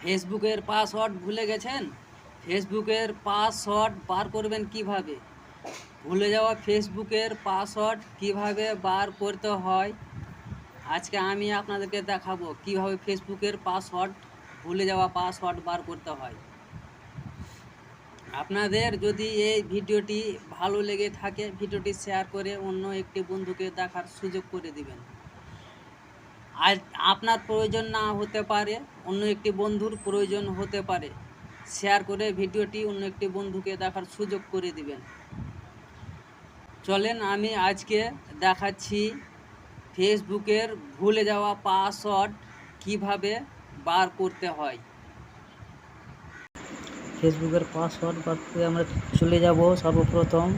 ফেসবুকের পাসওয়ার্ড ভুলে গেছেন? ফেসবুকের পাসওয়ার্ড বার করবেন কিভাবে? ভুলে যাওয়া ফেসবুকের পাসওয়ার্ড কিভাবে বার করতে হয় আজকে আমি আপনাদেরকে দেখাবো কিভাবে ফেসবুকের পাসওয়ার্ড ভুলে যাওয়া পাসওয়ার্ড বার করতে হয়। আপনাদের যদি এই ভিডিওটি ভালো লেগে থাকে ভিডিওটি শেয়ার করে অন্য একটি বন্ধুকে দেখার সুযোগ করে দিবেন। আজ আপনার প্রয়োজন না হতে পারে, অন্য একটি বন্ধুর প্রয়োজন হতে পারে। শেয়ার করে ভিডিওটি অন্য একটি বন্ধুকে দেখার সুযোগ করে দিবেন। চলেন আমি আজকে দেখাচ্ছি ফেসবুকের ভুলে যাওয়া পাসওয়ার্ড কিভাবে বার করতে হয়। ফেসবুকের পাসওয়ার্ড বার করে আমরা চলে যাব সর্বপ্রথম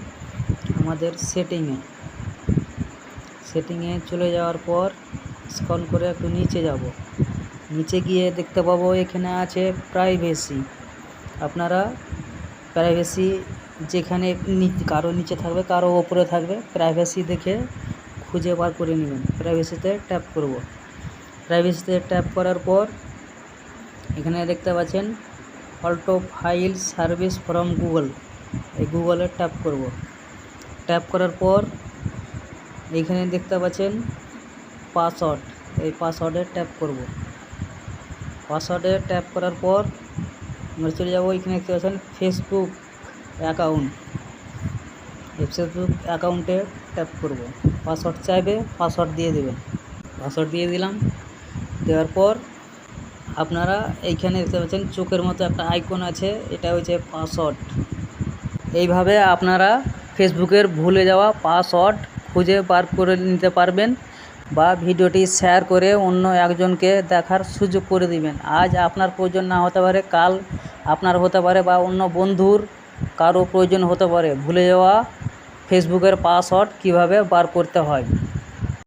আমাদের সেটিংয়ে চলে যাওয়ার পর স্ক্রল করে একটু নিচে যাব। নিচে গিয়ে দেখতে পাবো এখানে আছে প্রাইভেসি। আপনারা প্রাইভেসি যেখানে কারো নিচে থাকবে কারো ওপরে থাকবে, প্রাইভেসি দেখে খুঁজে বার করে নেবেন। প্রাইভেসিতে ট্যাপ করব। প্রাইভেসিতে ট্যাপ করার পর এখানে দেখতে পাচ্ছেন Alto file service from Google, এই গুগলে ট্যাপ করব। ট্যাপ করার পর এইখানে দেখতে পাচ্ছেন পাসওয়ার্ড, এই পাসওয়ার্ডে ট্যাপ করব। পাসওয়ার্ডে ট্যাপ করার পর আমরা চলে যাব। এখানে দেখতে পাচ্ছেন ফেসবুক অ্যাকাউন্ট, এই ফেসবুক অ্যাকাউন্টে ট্যাপ করব। পাসওয়ার্ড চাইবে, পাসওয়ার্ড দিয়ে দেবেন। পাসওয়ার্ড দিয়ে দিলাম। দেওয়ার পর আপনারা এইখানে দেখতে পাচ্ছেন চোখের মতো একটা আইকন আছে, এটা হচ্ছে পাসওয়ার্ড। এইভাবে আপনারা ফেসবুকের ভুলে যাওয়া পাসওয়ার্ড খুঁজে বার করে নিতে পারবেন বা ভিডিওটি শেয়ার করে অন্য একজনকে দেখার সুযোগ করে দিবেন। আজ আপনার প্রয়োজন না হতে পারে, কাল আপনার হতে পারে বা অন্য বন্ধুর কারো প্রয়োজন হতে পারে। ভুলে যাওয়া ফেসবুকের পাসওয়ার্ড কিভাবে বার করতে হয়।